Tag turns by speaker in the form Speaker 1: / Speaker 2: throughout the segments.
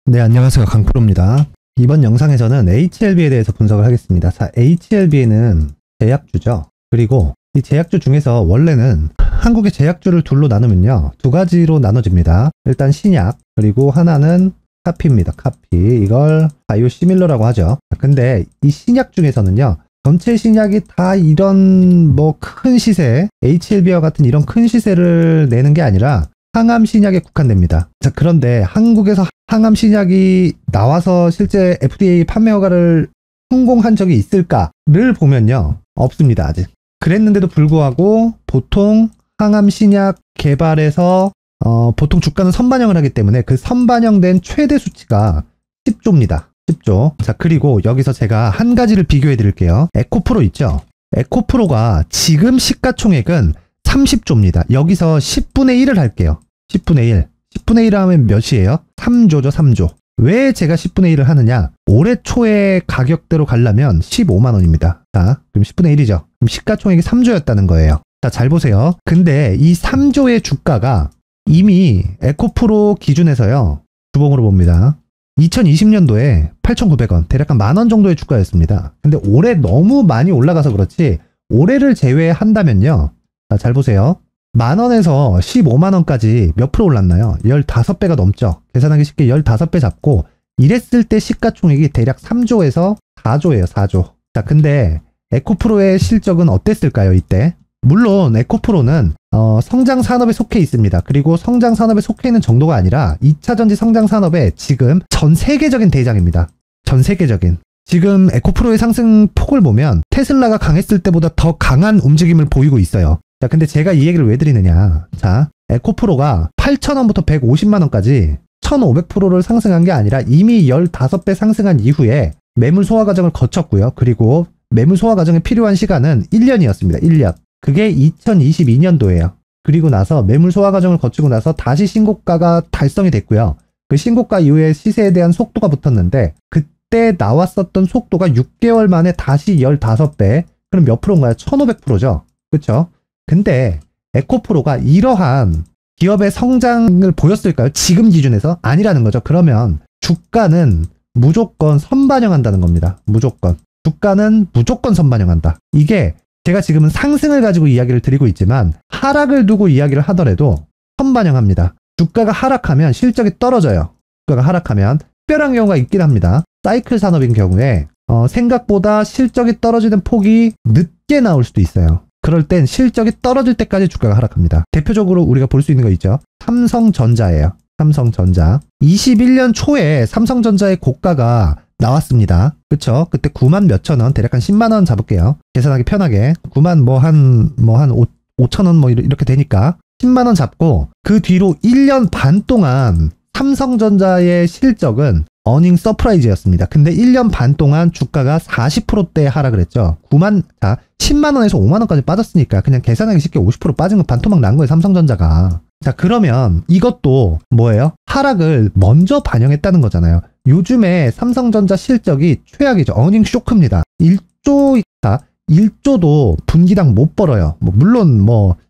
Speaker 1: 네, 안녕하세요. 강프로입니다. 이번 영상에서는 HLB에 대해서 분석을 하겠습니다. 자, HLB는 제약주죠. 그리고 이 제약주 중에서 원래는 한국의 제약주를 둘로 나누면요, 두 가지로 나눠집니다. 일단 신약, 그리고 하나는 카피입니다. 카피. 이걸 바이오시밀러라고 하죠. 근데 이 신약 중에서는요, 전체 신약이 다 이런 큰 시세, HLB와 같은 이런 큰 시세를 내는 게 아니라 항암 신약에 국한됩니다. 자, 그런데 한국에서 항암 신약이 나와서 실제 FDA 판매 허가를 성공한 적이 있을까를 보면요, 없습니다. 아직. 그랬는데도 불구하고 보통 항암 신약 개발에서 보통 주가는 선반영을 하기 때문에 그 선반영된 최대 수치가 10조입니다. 10조. 자, 그리고 여기서 제가 한 가지를 비교해 드릴게요. 에코프로 있죠? 에코프로가 지금 시가총액은 30조입니다. 여기서 10분의 1을 할게요. 10분의 1. 10분의 1 하면 몇이에요? 3조죠, 3조. 왜 제가 10분의 1을 하느냐? 올해 초에 가격대로 가려면 15만원입니다. 자, 그럼 10분의 1이죠. 그럼 시가총액이 3조였다는 거예요. 자, 잘 보세요. 근데 이 3조의 주가가 이미 에코프로 기준에서요, 주봉으로 봅니다. 2020년도에 8,900원, 대략 한 만원 정도의 주가였습니다. 근데 올해 너무 많이 올라가서 그렇지, 올해를 제외한다면요, 자, 잘 보세요. 만원에서 15만원까지 몇 프로 올랐나요? 15배가 넘죠. 계산하기 쉽게 15배 잡고, 이랬을 때 시가총액이 대략 3조에서 4조예요, 4조. 자, 근데 에코프로의 실적은 어땠을까요, 이때? 물론 에코프로는 성장 산업에 속해 있습니다. 그리고 성장 산업에 속해 있는 정도가 아니라 2차전지 성장 산업의 지금 전 세계적인 대장입니다. 전 세계적인. 지금 에코프로의 상승폭을 보면 테슬라가 강했을 때보다 더 강한 움직임을 보이고 있어요. 자, 근데 제가 이 얘기를 왜 드리느냐. 자, 에코프로가 8,000원부터 150만원까지 1,500%를 상승한 게 아니라 이미 15배 상승한 이후에 매물 소화 과정을 거쳤고요. 그리고 매물 소화 과정에 필요한 시간은 1년이었습니다. 1년. 그게 2022년도예요. 그리고 나서 매물 소화 과정을 거치고 나서 다시 신고가가 달성이 됐고요. 그 신고가 이후에 시세에 대한 속도가 붙었는데, 그때 나왔었던 속도가 6개월 만에 다시 15배. 그럼 몇 프로인가요? 1500%죠. 그쵸? 근데 에코프로가 이러한 기업의 성장을 보였을까요? 지금 기준에서? 아니라는 거죠. 그러면 주가는 무조건 선반영한다는 겁니다. 무조건. 주가는 무조건 선반영한다. 이게 제가 지금은 상승을 가지고 이야기를 드리고 있지만 하락을 두고 이야기를 하더라도 선반영합니다. 주가가 하락하면 실적이 떨어져요. 주가가 하락하면 특별한 경우가 있긴 합니다. 사이클 산업인 경우에 생각보다 실적이 떨어지는 폭이 늦게 나올 수도 있어요. 그럴 땐 실적이 떨어질 때까지 주가가 하락합니다. 대표적으로 우리가 볼 수 있는 거 있죠. 삼성전자예요. 삼성전자. 21년 초에 삼성전자의 고가가 나왔습니다. 그쵸? 그때 9만 몇천 원, 대략 한 10만 원 잡을게요. 계산하기 편하게. 9만 한 5천 원 이렇게 되니까 10만 원 잡고, 그 뒤로 1년 반 동안 삼성전자의 실적은 어닝 서프라이즈였습니다. 근데 1년 반 동안 주가가 40%대 하락을 했죠. 10만 원에서 5만 원까지 빠졌으니까 그냥 계산하기 쉽게 50% 빠진 거 반토막 난 거예요, 삼성전자가. 자, 그러면 이것도 뭐예요? 하락을 먼저 반영했다는 거잖아요. 요즘에 삼성전자 실적이 최악이죠. 어닝 쇼크입니다. 1조도 분기당 못 벌어요. 물론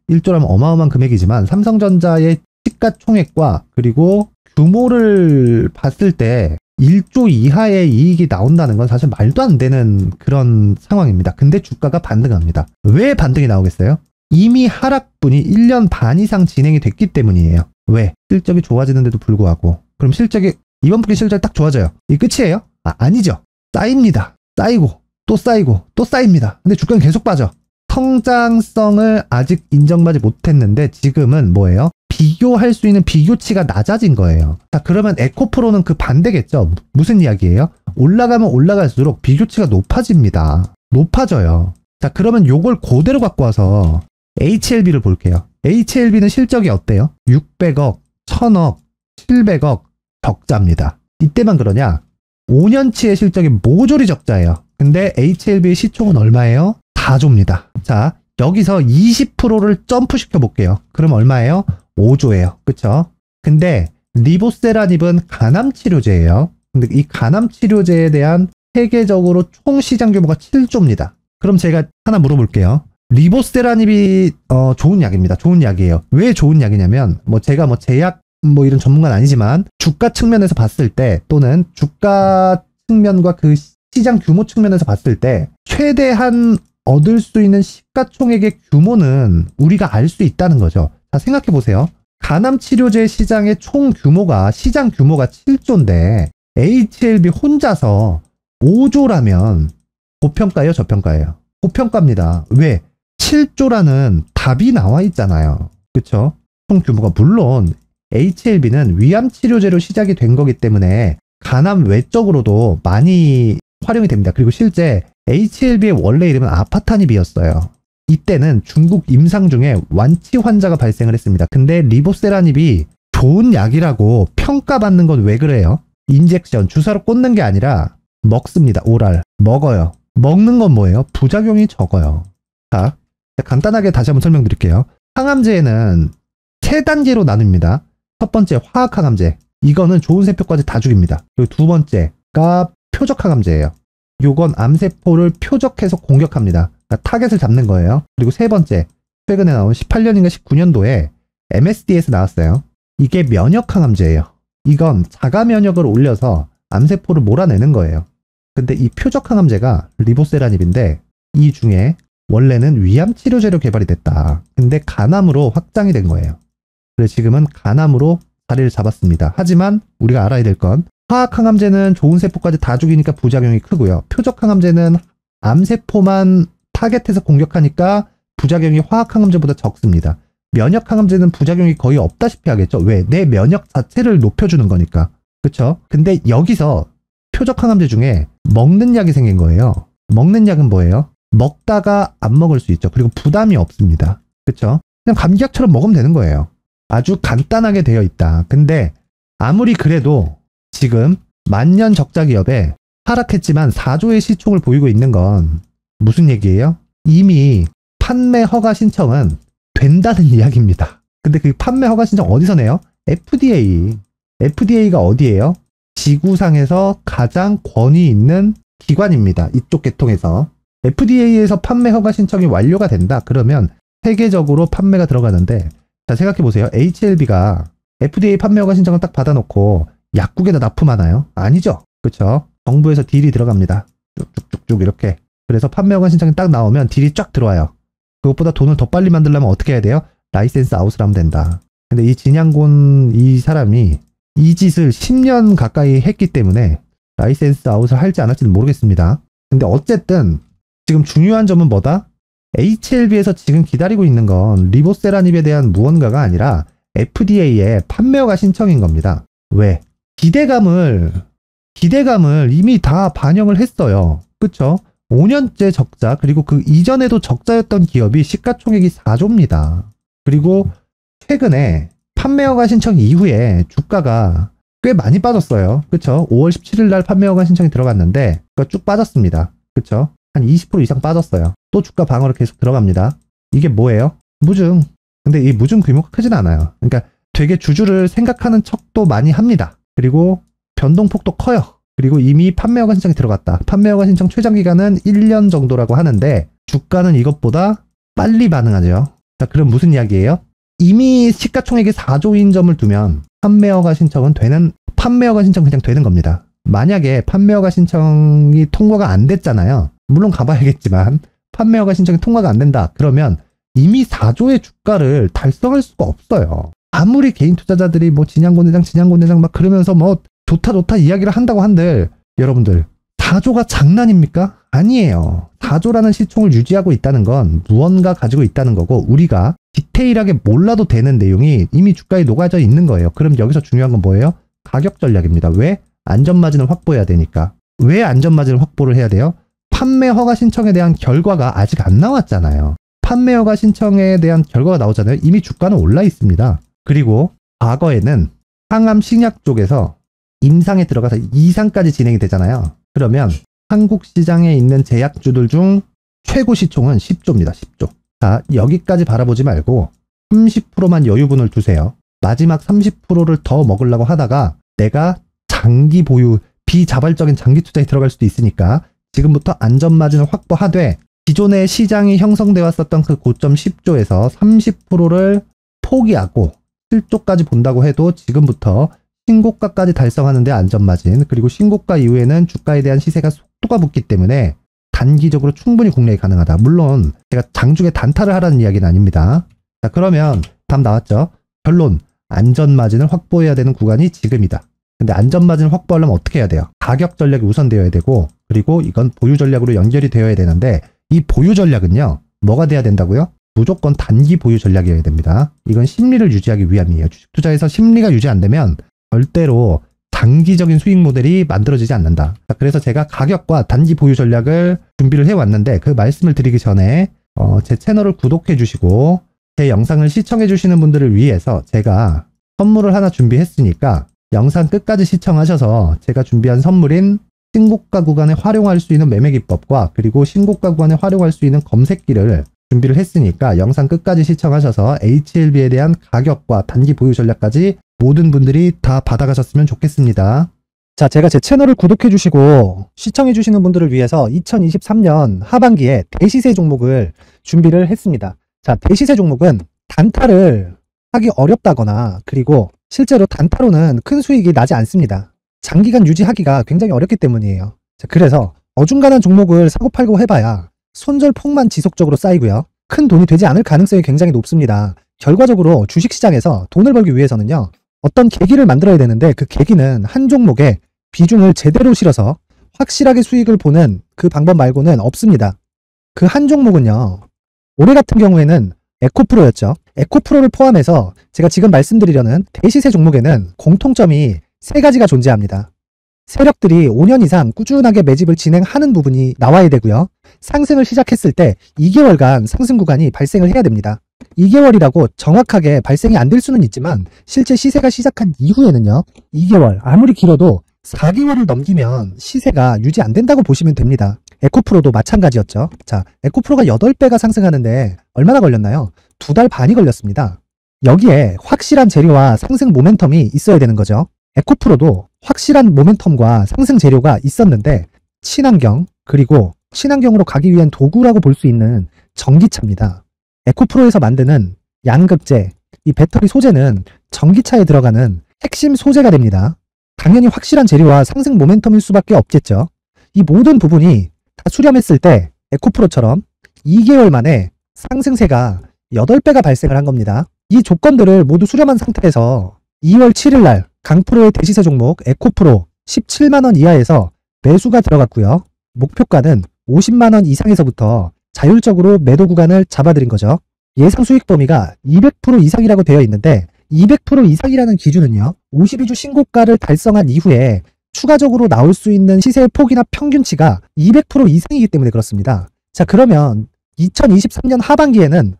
Speaker 1: 1조라면 어마어마한 금액이지만 삼성전자의 시가총액과 그리고 규모를 봤을 때 1조 이하의 이익이 나온다는 건 사실 말도 안 되는 그런 상황입니다. 근데 주가가 반등합니다. 왜 반등이 나오겠어요? 이미 하락분이 1년 반 이상 진행이 됐기 때문이에요. 왜? 실적이 좋아지는데도 불구하고. 그럼 실적이, 이번 분기 실적이 딱 좋아져요. 이 끝이에요? 아니죠. 쌓입니다. 쌓이고 또 쌓이고 또 쌓입니다. 근데 주가는 계속 빠져. 성장성을 아직 인정받지 못했는데 지금은 뭐예요? 비교할 수 있는 비교치가 낮아진 거예요. 자, 그러면 에코프로는 그 반대겠죠. 무슨 이야기예요? 올라가면 올라갈수록 비교치가 높아집니다. 높아져요. 자, 그러면 요걸 그대로 갖고 와서 HLB를 볼게요. HLB는 실적이 어때요? 600억, 1000억, 700억 적자입니다. 이때만 그러냐? 5년치의 실적이 모조리 적자예요. 근데 HLB의 시총은 얼마예요? 4조입니다. 자, 여기서 20%를 점프시켜 볼게요. 그럼 얼마예요? 5조예요. 그쵸? 근데 리보세라닙은 간암치료제예요. 근데 이 간암치료제에 대한 세계적으로 총 시장 규모가 7조입니다. 그럼 제가 하나 물어볼게요. 리보세라닙이 좋은 약입니다. 좋은 약이에요. 왜 좋은 약이냐면 제가 제약 뭐 이런 전문가는 아니지만 주가 측면에서 봤을 때 또는 주가 측면과 그 시장 규모 측면에서 봤을 때 최대한 얻을 수 있는 시가총액의 규모는 우리가 알 수 있다는 거죠. 자, 생각해 보세요. 간암 치료제 시장의 총 규모가 시장 규모가 7조인데 HLB 혼자서 5조라면 고평가예요, 저평가예요? 고평가입니다. 왜? 7조라는 답이 나와 있잖아요. 그쵸? 총 규모가 물론 HLB는 위암 치료제로 시작이 된 거기 때문에 간암 외적으로도 많이 활용이 됩니다. 그리고 실제 HLB의 원래 이름은 아파타닙이었어요. 이때는 중국 임상 중에 완치 환자가 발생을 했습니다. 근데 리보세라닙이 좋은 약이라고 평가받는 건 왜 그래요? 인젝션, 주사로 꽂는 게 아니라 먹습니다. 오랄. 먹어요. 먹는 건 뭐예요? 부작용이 적어요. 자, 간단하게 다시 한번 설명드릴게요. 항암제에는 세 단계로 나눕니다. 첫 번째 화학항암제. 이거는 좋은 세포까지 다 죽입니다. 그리고 두 번째가 표적항암제예요. 요건 암세포를 표적해서 공격합니다. 그러니까 타겟을 잡는 거예요. 그리고 세 번째, 최근에 나온 18년인가 19년도에 MSD에서 나왔어요. 이게 면역항암제예요. 이건 자가 면역을 올려서 암세포를 몰아내는 거예요. 근데 이 표적항암제가 리보세라닙인데 이 중에 원래는 위암 치료제로 개발이 됐다. 근데 간암으로 확장이 된 거예요. 그래서 지금은 간암으로 자리를 잡았습니다. 하지만 우리가 알아야 될 건 화학항암제는 좋은 세포까지 다 죽이니까 부작용이 크고요. 표적항암제는 암세포만 타겟해서 공격하니까 부작용이 화학항암제보다 적습니다. 면역항암제는 부작용이 거의 없다시피 하겠죠. 왜? 내 면역 자체를 높여주는 거니까. 그쵸? 근데 여기서 표적항암제 중에 먹는 약이 생긴 거예요. 먹는 약은 뭐예요? 먹다가 안 먹을 수 있죠. 그리고 부담이 없습니다. 그쵸? 그냥 감기약처럼 먹으면 되는 거예요. 아주 간단하게 되어 있다. 근데 아무리 그래도 지금 만년 적자 기업에 하락했지만 4조의 시총을 보이고 있는 건 무슨 얘기예요? 이미 판매 허가 신청은 된다는 이야기입니다. 근데 그 판매 허가 신청 어디서 내요? FDA. FDA가 어디예요? 지구상에서 가장 권위 있는 기관입니다. 이쪽 계통에서. FDA에서 판매 허가 신청이 완료가 된다. 그러면 세계적으로 판매가 들어가는데 자, 생각해보세요. HLB가 FDA 판매 허가 신청을 딱 받아놓고 약국에다 납품하나요? 아니죠. 그쵸? 정부에서 딜이 들어갑니다. 쭉쭉쭉쭉 이렇게. 그래서 판매 허가 신청이 딱 나오면 딜이 쫙 들어와요. 그것보다 돈을 더 빨리 만들려면 어떻게 해야 돼요? 라이센스 아웃을 하면 된다. 근데 이 진양곤 이 사람이 이 짓을 10년 가까이 했기 때문에 라이센스 아웃을 할지 안 할지는 모르겠습니다. 근데 어쨌든 지금 중요한 점은 뭐다? HLB에서 지금 기다리고 있는 건 리보세라닙에 대한 무언가가 아니라 FDA의 판매 허가 신청인 겁니다. 왜? 기대감을 이미 다 반영을 했어요. 그쵸? 5년째 적자, 그리고 그 이전에도 적자였던 기업이 시가총액이 4조입니다. 그리고 최근에 판매 허가 신청 이후에 주가가 꽤 많이 빠졌어요. 그쵸? 5월 17일 날 판매 허가 신청이 들어갔는데 쭉 빠졌습니다. 그쵸? 한 20% 이상 빠졌어요. 또 주가 방어로 계속 들어갑니다. 이게 뭐예요? 무증. 근데 이 무증 규모가 크진 않아요. 그러니까 되게 주주를 생각하는 척도 많이 합니다. 그리고 변동폭도 커요. 그리고 이미 판매 허가 신청이 들어갔다. 판매 허가 신청 최장 기간은 1년 정도라고 하는데 주가는 이것보다 빨리 반응하죠. 자, 그럼 무슨 이야기예요? 이미 시가총액이 4조인 점을 두면 판매 허가 신청은 그냥 되는 겁니다. 만약에 판매 허가 신청이 통과가 안 됐잖아요. 물론 가봐야겠지만 판매 허가 신청이 통과가 안 된다. 그러면 이미 4조의 주가를 달성할 수가 없어요. 아무리 개인 투자자들이 뭐 진양곤 회장 막 그러면서 뭐 좋다 이야기를 한다고 한들 여러분들 4조가 장난입니까? 아니에요. 4조라는 시총을 유지하고 있다는 건 무언가 가지고 있다는 거고 우리가 디테일하게 몰라도 되는 내용이 이미 주가에 녹아져 있는 거예요. 그럼 여기서 중요한 건 뭐예요? 가격 전략입니다. 왜? 안전마진을 확보해야 되니까. 왜 안전마진을 확보를 해야 돼요? 판매 허가 신청에 대한 결과가 아직 안 나왔잖아요. 판매 허가 신청에 대한 결과가 나오잖아요. 이미 주가는 올라 있습니다. 그리고 과거에는 항암 신약 쪽에서 임상에 들어가서 2상까지 진행이 되잖아요. 그러면 한국 시장에 있는 제약주들 중 최고 시총은 10조입니다. 10조. 자, 여기까지 바라보지 말고 30%만 여유분을 두세요. 마지막 30%를 더 먹으려고 하다가 내가 장기 보유, 비자발적인 장기 투자에 들어갈 수도 있으니까 지금부터 안전마진을 확보하되 기존의 시장이 형성되어 왔었던 그 고점 10조에서 30%를 포기하고 27조까지 본다고 해도 지금부터 신고가까지 달성하는데 안전마진, 그리고 신고가 이후에는 주가에 대한 시세가 속도가 붙기 때문에 단기적으로 충분히 공략이 가능하다. 물론 제가 장중에 단타를 하라는 이야기는 아닙니다. 자, 그러면 답 나왔죠? 결론, 안전마진을 확보해야 되는 구간이 지금이다. 근데 안전마진을 확보하려면 어떻게 해야 돼요? 가격 전략이 우선되어야 되고, 그리고 이건 보유 전략으로 연결이 되어야 되는데, 이 보유 전략은요, 뭐가 돼야 된다고요? 무조건 단기 보유 전략이어야 됩니다. 이건 심리를 유지하기 위함이에요. 주식 투자에서 심리가 유지 안 되면 절대로 장기적인 수익 모델이 만들어지지 않는다. 그래서 제가 가격과 단기 보유 전략을 준비를 해왔는데, 그 말씀을 드리기 전에 제 채널을 구독해 주시고 제 영상을 시청해 주시는 분들을 위해서 제가 선물을 하나 준비했으니까 영상 끝까지 시청하셔서 제가 준비한 선물인 신고가 구간에 활용할 수 있는 매매 기법과 그리고 신고가 구간에 활용할 수 있는 검색기를 준비를 했으니까 영상 끝까지 시청하셔서 HLB에 대한 가격과 단기 보유 전략까지 모든 분들이 다 받아가셨으면 좋겠습니다. 자, 제가 제 채널을 구독해 주시고 시청해 주시는 분들을 위해서 2023년 하반기에 대시세 종목을 준비를 했습니다. 자, 대시세 종목은 단타를 하기 어렵다거나 그리고 실제로 단타로는 큰 수익이 나지 않습니다. 장기간 유지하기가 굉장히 어렵기 때문이에요. 자, 그래서 어중간한 종목을 사고팔고 해봐야 손절폭만 지속적으로 쌓이고요. 큰 돈이 되지 않을 가능성이 굉장히 높습니다. 결과적으로 주식시장에서 돈을 벌기 위해서는요, 어떤 계기를 만들어야 되는데 그 계기는 한 종목에 비중을 제대로 실어서 확실하게 수익을 보는 그 방법 말고는 없습니다. 그 한 종목은요, 올해 같은 경우에는 에코프로였죠. 에코프로를 포함해서 제가 지금 말씀드리려는 대시세 종목에는 공통점이 3가지가 존재합니다. 세력들이 5년 이상 꾸준하게 매집을 진행하는 부분이 나와야 되고요. 상승을 시작했을 때 2개월간 상승 구간이 발생을 해야 됩니다. 2개월이라고 정확하게 발생이 안 될 수는 있지만 실제 시세가 시작한 이후에는요, 2개월, 아무리 길어도 4개월을 넘기면 시세가 유지 안 된다고 보시면 됩니다. 에코프로도 마찬가지였죠. 자, 에코프로가 8배가 상승하는데 얼마나 걸렸나요? 2달 반이 걸렸습니다. 여기에 확실한 재료와 상승 모멘텀이 있어야 되는 거죠. 에코프로도 확실한 모멘텀과 상승 재료가 있었는데 친환경, 그리고 친환경으로 가기 위한 도구라고 볼 수 있는 전기차입니다. 에코프로에서 만드는 양극재, 이 배터리 소재는 전기차에 들어가는 핵심 소재가 됩니다. 당연히 확실한 재료와 상승 모멘텀일 수밖에 없겠죠. 이 모든 부분이 다 수렴했을 때 에코프로처럼 2개월 만에 상승세가 8배가 발생을 한 겁니다. 이 조건들을 모두 수렴한 상태에서 2월 7일 날 강프로의 대시세 종목 에코프로 17만원 이하에서 매수가 들어갔고요. 목표가는 50만원 이상에서부터 자율적으로 매도 구간을 잡아드린 거죠. 예상 수익 범위가 200% 이상이라고 되어 있는데 200% 이상이라는 기준은요, 52주 신고가를 달성한 이후에 추가적으로 나올 수 있는 시세의 폭이나 평균치가 200% 이상이기 때문에 그렇습니다. 자, 그러면 2023년 하반기에는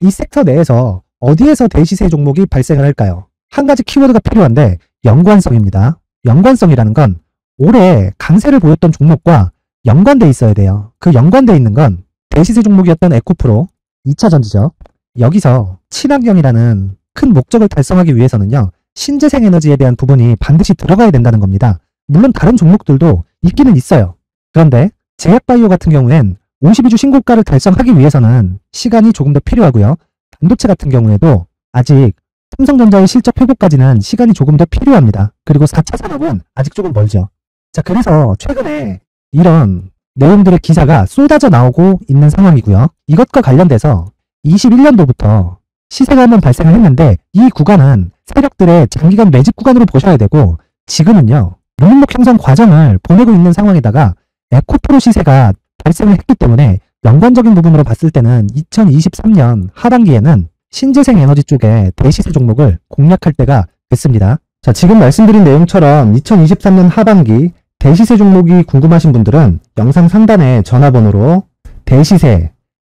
Speaker 1: 이 섹터 내에서 어디에서 대시세 종목이 발생을 할까요? 한 가지 키워드가 필요한데 연관성입니다. 연관성이라는 건 올해 강세를 보였던 종목과 연관돼 있어야 돼요. 그 연관돼 있는 건 대시세 종목이었던 에코프로 2차전지죠. 여기서 친환경이라는 큰 목적을 달성하기 위해서는요, 신재생 에너지에 대한 부분이 반드시 들어가야 된다는 겁니다. 물론 다른 종목들도 있기는 있어요. 그런데 제약바이오 같은 경우엔 52주 신고가를 달성하기 위해서는 시간이 조금 더 필요하고요. 반도체 같은 경우에도 아직 삼성전자의 실적 회복까지는 시간이 조금 더 필요합니다. 그리고 4차 산업은 아직 조금 멀죠. 자, 그래서 최근에 이런 내용들의 기사가 쏟아져 나오고 있는 상황이고요. 이것과 관련돼서 21년도부터 시세가 한번 발생을 했는데 이 구간은 세력들의 장기간 매집 구간으로 보셔야 되고 지금은요, 물목 형성 과정을 보내고 있는 상황에다가 에코프로 시세가 발생을 했기 때문에 연관적인 부분으로 봤을 때는 2023년 하반기에는 신재생 에너지 쪽에 대시세 종목을 공략할 때가 됐습니다. 자, 지금 말씀드린 내용처럼 2023년 하반기 대시세 종목이 궁금하신 분들은 영상 상단에 전화번호로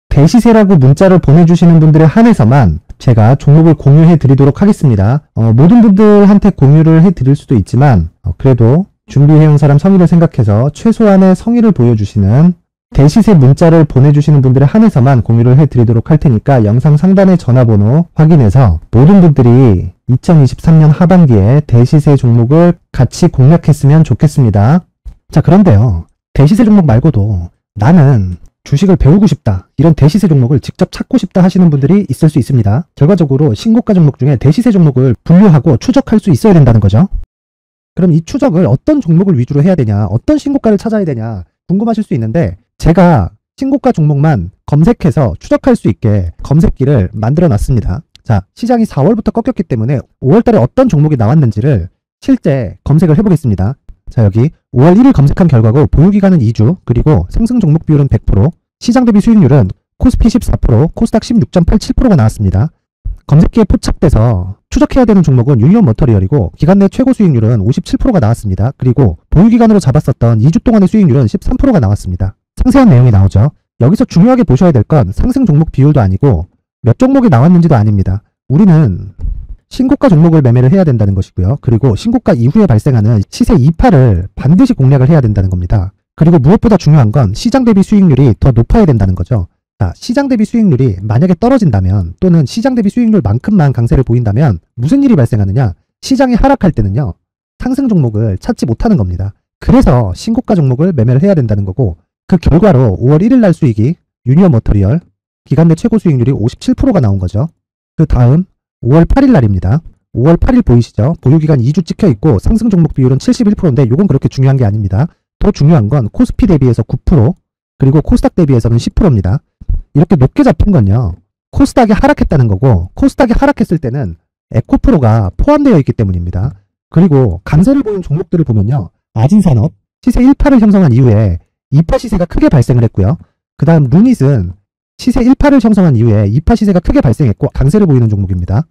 Speaker 1: 대시세라고 문자를 보내주시는 분들에 한해서만 제가 종목을 공유해 드리도록 하겠습니다. 모든 분들한테 공유를 해 드릴 수도 있지만 그래도 준비해온 사람 성의를 생각해서 최소한의 성의를 보여주시는 대시세 문자를 보내주시는 분들에 한해서만 공유를 해드리도록 할 테니까 영상 상단의 전화번호 확인해서 모든 분들이 2023년 하반기에 대시세 종목을 같이 공략했으면 좋겠습니다. 자, 그런데요, 대시세 종목 말고도 나는 주식을 배우고 싶다, 이런 대시세 종목을 직접 찾고 싶다 하시는 분들이 있을 수 있습니다. 결과적으로 신고가 종목 중에 대시세 종목을 분류하고 추적할 수 있어야 된다는 거죠. 그럼 이 추적을 어떤 종목을 위주로 해야 되냐, 어떤 신고가를 찾아야 되냐 궁금하실 수 있는데, 제가 신고가 종목만 검색해서 추적할 수 있게 검색기를 만들어 놨습니다. 자, 시장이 4월부터 꺾였기 때문에 5월달에 어떤 종목이 나왔는지를 실제 검색을 해보겠습니다. 자, 여기 5월 1일 검색한 결과고 보유기간은 2주, 그리고 상승 종목 비율은 100%, 시장 대비 수익률은 코스피 14%, 코스닥 16.87%가 나왔습니다. 검색기에 포착돼서 추적해야 되는 종목은 유니온 머터리얼이고 기간 내 최고 수익률은 57%가 나왔습니다. 그리고 보유기간으로 잡았었던 2주 동안의 수익률은 13%가 나왔습니다. 상세한 내용이 나오죠. 여기서 중요하게 보셔야 될 건 상승 종목 비율도 아니고 몇 종목이 나왔는지도 아닙니다. 우리는 신고가 종목을 매매를 해야 된다는 것이고요. 그리고 신고가 이후에 발생하는 시세 이파를 반드시 공략을 해야 된다는 겁니다. 그리고 무엇보다 중요한 건 시장 대비 수익률이 더 높아야 된다는 거죠. 자, 시장 대비 수익률이 만약에 떨어진다면, 또는 시장 대비 수익률만큼만 강세를 보인다면 무슨 일이 발생하느냐? 시장이 하락할 때는요, 상승 종목을 찾지 못하는 겁니다. 그래서 신고가 종목을 매매를 해야 된다는 거고, 그 결과로 5월 1일 날 수익이 유니온 머터리얼 기간 내 최고 수익률이 57%가 나온 거죠. 그 다음 5월 8일 날입니다. 5월 8일 보이시죠? 보유기간 2주 찍혀 있고 상승 종목 비율은 71%인데 이건 그렇게 중요한 게 아닙니다. 더 중요한 건 코스피 대비해서 9%, 그리고 코스닥 대비해서는 10%입니다. 이렇게 높게 잡힌 건요, 코스닥이 하락했다는 거고, 코스닥이 하락했을 때는 에코프로가 포함되어 있기 때문입니다. 그리고 강세를 보인 종목들을 보면요, 아진산업 시세 1파를 형성한 이후에 2파 시세가 크게 발생을 했고요. 그 다음 루닛은 시세 1파를 형성한 이후에 2파 시세가 크게 발생했고 강세를 보이는 종목입니다.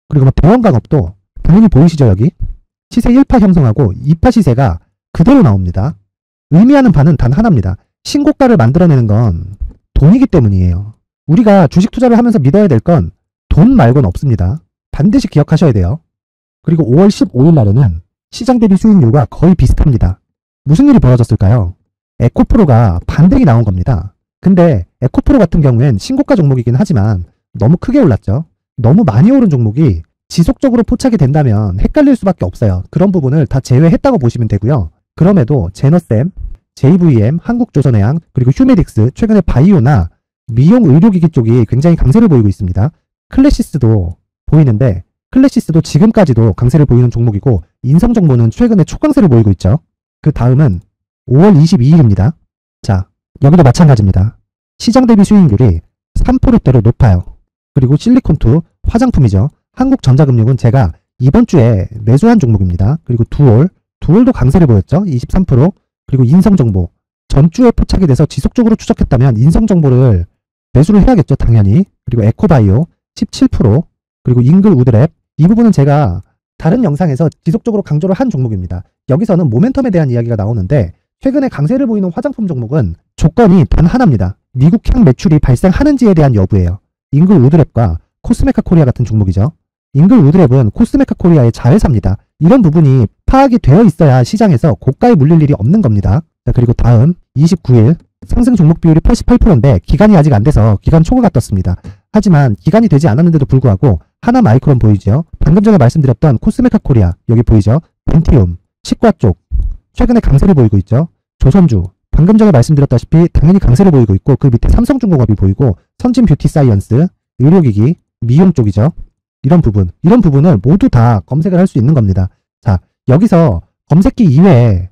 Speaker 1: 그리고 대원강업도 당연히 보이시죠? 여기 시세 1파 형성하고 2파 시세가 그대로 나옵니다. 의미하는 바는 단 하나입니다. 신고가를 만들어내는 건 돈이기 때문이에요. 우리가 주식 투자를 하면서 믿어야 될 건 돈 말고는 없습니다. 반드시 기억하셔야 돼요. 그리고 5월 15일 날에는 시장 대비 수익률과 거의 비슷합니다. 무슨 일이 벌어졌을까요? 에코프로가 반등이 나온 겁니다. 근데 에코프로 같은 경우엔 신고가 종목이긴 하지만 너무 크게 올랐죠. 너무 많이 오른 종목이 지속적으로 포착이 된다면 헷갈릴 수밖에 없어요. 그런 부분을 다 제외했다고 보시면 되고요. 그럼에도 제너셈, JVM, 한국조선해양, 그리고 휴메딕스, 최근에 바이오나 미용 의료기기 쪽이 굉장히 강세를 보이고 있습니다. 클래시스도 보이는데 클래시스도 지금까지도 강세를 보이는 종목이고, 인성정보는 최근에 초강세를 보이고 있죠. 그 다음은 5월 22일입니다. 자, 여기도 마찬가지입니다. 시장 대비 수익률이 3%대로 높아요. 그리고 실리콘2 화장품이죠. 한국전자금융은 제가 이번 주에 매수한 종목입니다. 그리고 두올도 강세를 보였죠. 23%. 그리고 인성정보 전주에 포착이 돼서 지속적으로 추적했다면 인성정보를 매수를 해야겠죠. 당연히. 그리고 에코바이오 17%. 그리고 잉글 우드랩, 이 부분은 제가 다른 영상에서 지속적으로 강조를 한 종목입니다. 여기서는 모멘텀에 대한 이야기가 나오는데, 최근에 강세를 보이는 화장품 종목은 조건이 단 하나입니다. 미국향 매출이 발생하는지에 대한 여부예요. 잉글 우드랩과 코스메카 코리아 같은 종목이죠. 잉글 우드랩은 코스메카 코리아의 자회사입니다. 이런 부분이 파악이 되어 있어야 시장에서 고가에 물릴 일이 없는 겁니다. 자, 그리고 다음 29일 상승 종목 비율이 88%인데 기간이 아직 안 돼서 기간 초과가 떴습니다. 하지만 기간이 되지 않았는데도 불구하고 하나 마이크론 보이죠? 방금 전에 말씀드렸던 코스메카 코리아 여기 보이죠? 벤티움, 치과 쪽 최근에 강세를 보이고 있죠. 조선주 방금 전에 말씀드렸다시피 당연히 강세를 보이고 있고, 그 밑에 삼성중공업이 보이고, 선진 뷰티 사이언스, 의료기기, 미용 쪽이죠. 이런 부분을 모두 다 검색을 할 수 있는 겁니다. 자, 여기서 검색기 이외에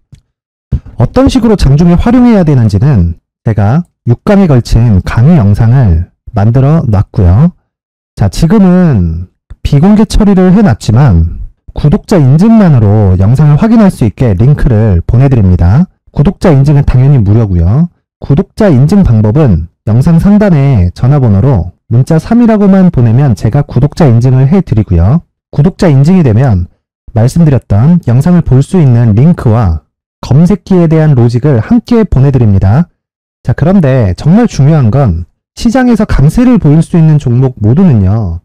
Speaker 1: 어떤 식으로 장중에 활용해야 되는지는 제가 6강에 걸친 강의 영상을 만들어 놨고요. 자, 지금은 비공개 처리를 해놨지만 구독자 인증만으로 영상을 확인할 수 있게 링크를 보내드립니다. 구독자 인증은 당연히 무료고요. 구독자 인증 방법은 영상 상단에 전화번호로 문자 3이라고만 보내면 제가 구독자 인증을 해드리고요. 구독자 인증이 되면 말씀드렸던 영상을 볼 수 있는 링크와 검색기에 대한 로직을 함께 보내드립니다. 자, 그런데 정말 중요한 건 시장에서 강세를 보일 수 있는 종목 모두는요,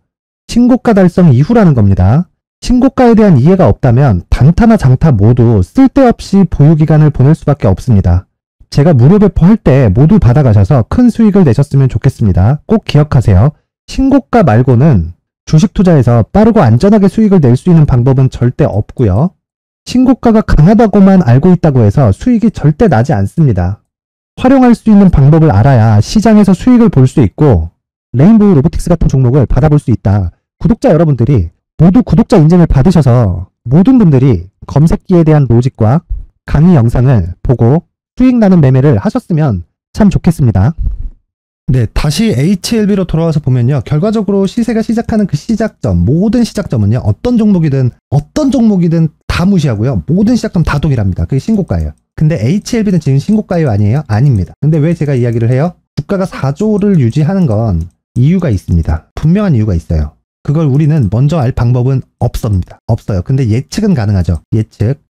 Speaker 1: 신고가 달성 이후라는 겁니다. 신고가에 대한 이해가 없다면 단타나 장타 모두 쓸데없이 보유기간을 보낼 수밖에 없습니다. 제가 무료 배포할 때 모두 받아가셔서 큰 수익을 내셨으면 좋겠습니다. 꼭 기억하세요. 신고가 말고는 주식 투자에서 빠르고 안전하게 수익을 낼 수 있는 방법은 절대 없고요. 신고가가 강하다고만 알고 있다고 해서 수익이 절대 나지 않습니다. 활용할 수 있는 방법을 알아야 시장에서 수익을 볼 수 있고 레인보우 로보틱스 같은 종목을 받아볼 수 있다. 구독자 여러분들이 모두 구독자 인증을 받으셔서 모든 분들이 검색기에 대한 로직과 강의 영상을 보고 수익 나는 매매를 하셨으면 참 좋겠습니다. 네, 다시 HLB로 돌아와서 보면요. 결과적으로 시세가 시작하는 그 시작점, 모든 시작점은요. 어떤 종목이든 다 무시하고요. 모든 시작점 다 동일합니다. 그게 신고가예요. 근데 HLB는 지금 신고가예요? 아니에요? 아닙니다. 근데 왜 제가 이야기를 해요? 주가가 4조를 유지하는 건 이유가 있습니다. 분명한 이유가 있어요. 그걸 우리는 먼저 알 방법은 없어요. 근데 예측은 가능하죠.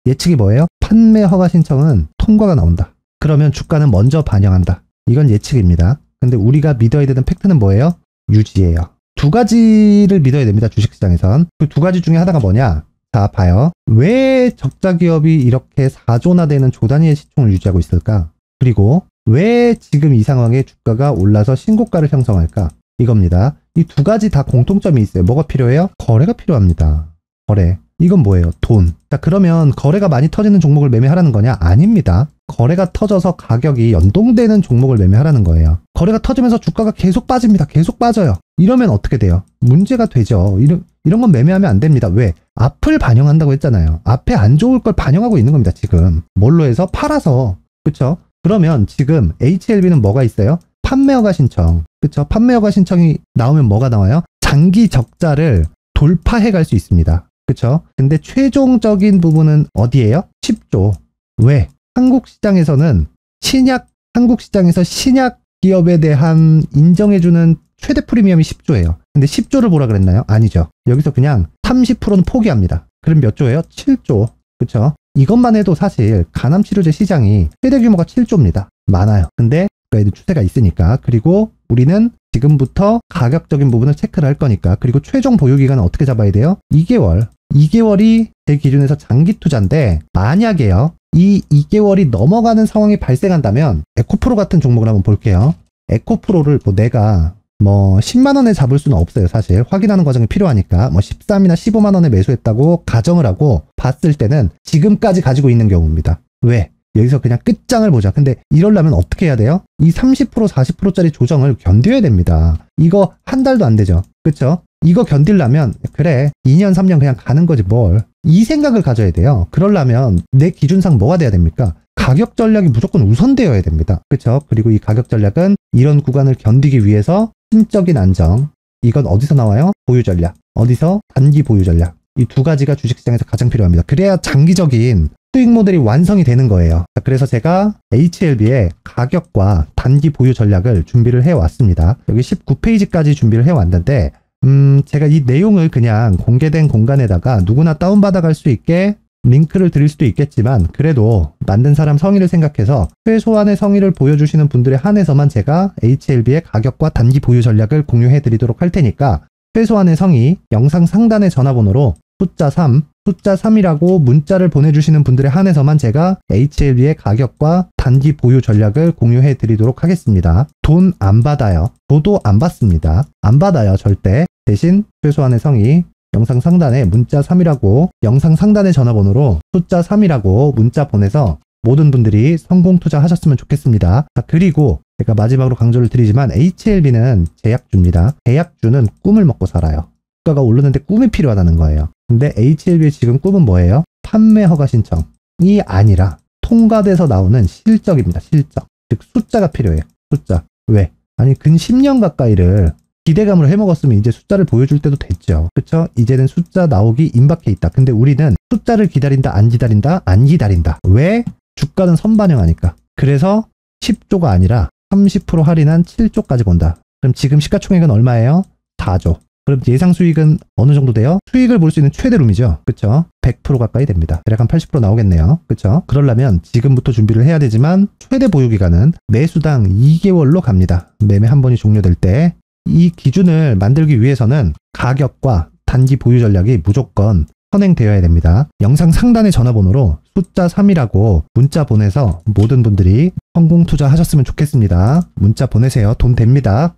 Speaker 1: 예측이 뭐예요? 판매 허가 신청은 통과가 나온다. 그러면 주가는 먼저 반영한다. 이건 예측입니다. 근데 우리가 믿어야 되는 팩트는 뭐예요? 유지예요. 두 가지를 믿어야 됩니다. 주식시장에선. 그 두 가지 중에 하나가 뭐냐? 자, 봐요. 왜 적자 기업이 이렇게 4조나 되는 조 단위의 시총을 유지하고 있을까? 그리고 왜 지금 이 상황에 주가가 올라서 신고가를 형성할까? 이겁니다. 이 두 가지 다 공통점이 있어요. 뭐가 필요해요? 거래가 필요합니다. 거래. 이건 뭐예요? 돈. 자, 그러면 거래가 많이 터지는 종목을 매매하라는 거냐? 아닙니다. 거래가 터져서 가격이 연동되는 종목을 매매하라는 거예요. 거래가 터지면서 주가가 계속 빠집니다. 계속 빠져요. 이러면 어떻게 돼요? 문제가 되죠. 이런 건 매매하면 안 됩니다. 왜? 앞을 반영한다고 했잖아요. 앞에 안 좋을 걸 반영하고 있는 겁니다. 지금. 뭘로 해서? 팔아서. 그쵸? 그러면 지금 HLB는 뭐가 있어요? 판매허가 신청. 그쵸? 판매허가 신청이 나오면 뭐가 나와요? 장기 적자를 돌파해 갈 수 있습니다. 그쵸? 근데 최종적인 부분은 어디예요? 10조. 왜? 한국 시장에서 신약 기업에 대한 인정해주는 최대 프리미엄이 10조예요. 근데 10조를 보라 그랬나요? 아니죠. 여기서 그냥 30%는 포기합니다. 그럼 몇 조예요? 7조. 그쵸? 이것만 해도 사실 간암치료제 시장이 최대 규모가 7조입니다. 많아요. 근데 그에도 추세가 있으니까. 그리고 우리는 지금부터 가격적인 부분을 체크를 할 거니까. 그리고 최종 보유기간은 어떻게 잡아야 돼요? 2개월. 2개월이 제 기준에서 장기 투자인데 만약에요. 이 2개월이 넘어가는 상황이 발생한다면 에코프로 같은 종목을 한번 볼게요. 에코프로를 내가 10만 원에 잡을 수는 없어요. 사실 확인하는 과정이 필요하니까 13이나 15만 원에 매수했다고 가정을 하고 봤을 때는 지금까지 가지고 있는 경우입니다. 왜? 여기서 그냥 끝장을 보자. 근데 이러려면 어떻게 해야 돼요? 이 30% 40%짜리 조정을 견뎌야 됩니다. 이거 한 달도 안 되죠. 그쵸? 이거 견디려면 그래 2년 3년 그냥 가는 거지 뭘. 이 생각을 가져야 돼요. 그러려면 내 기준상 뭐가 돼야 됩니까? 가격 전략이 무조건 우선되어야 됩니다. 그쵸? 그리고 이 가격 전략은 이런 구간을 견디기 위해서 심적인 안정. 이건 어디서 나와요? 보유 전략. 어디서? 단기 보유 전략. 이 두 가지가 주식시장에서 가장 필요합니다. 그래야 장기적인 수익 모델이 완성이 되는 거예요. 그래서 제가 HLB의 가격과 단기 보유 전략을 준비를 해왔습니다. 여기 19페이지까지 준비를 해왔는데 제가 이 내용을 그냥 공개된 공간에다가 누구나 다운받아 갈 수 있게 링크를 드릴 수도 있겠지만 그래도 만든 사람 성의를 생각해서 최소한의 성의를 보여주시는 분들에 한해서만 제가 HLB의 가격과 단기 보유 전략을 공유해 드리도록 할 테니까 최소한의 성의 영상 상단의 전화번호로 숫자 3이라고 문자를 보내주시는 분들에 한해서만 제가 HLB의 가격과 단기 보유 전략을 공유해 드리도록 하겠습니다. 돈 안 받아요. 저도 안 받습니다. 안 받아요. 절대. 대신 최소한의 성의 영상 상단에 문자 3이라고 영상 상단의 전화번호로 숫자 3이라고 문자 보내서 모든 분들이 성공 투자하셨으면 좋겠습니다. 자, 그리고 제가 마지막으로 강조를 드리지만 HLB는 제약주입니다. 제약주는 꿈을 먹고 살아요. 주가가 오르는데 꿈이 필요하다는 거예요. 근데 HLB의 지금 꿈은 뭐예요? 판매 허가 신청이 아니라 통과돼서 나오는 실적입니다. 실적. 즉 숫자가 필요해요. 숫자. 왜? 아니 근 10년 가까이를 기대감으로 해먹었으면 이제 숫자를 보여줄 때도 됐죠. 그쵸? 이제는 숫자 나오기 임박해 있다. 근데 우리는 숫자를 기다린다, 안 기다린다, 안 기다린다. 왜? 주가는 선반영하니까. 그래서 10조가 아니라 30% 할인한 7조까지 본다. 그럼 지금 시가총액은 얼마예요? 4조. 그럼 예상 수익은 어느 정도 돼요? 수익을 볼 수 있는 최대 룸이죠. 그쵸? 100% 가까이 됩니다. 대략 한 80% 나오겠네요. 그쵸? 그러려면 지금부터 준비를 해야 되지만 최대 보유기간은 매수당 2개월로 갑니다. 매매 한 번이 종료될 때. 이 기준을 만들기 위해서는 가격과 단기 보유 전략이 무조건 선행되어야 됩니다. 영상 상단의 전화번호로 숫자 3이라고 문자 보내서 모든 분들이 성공 투자하셨으면 좋겠습니다. 문자 보내세요. 돈 됩니다.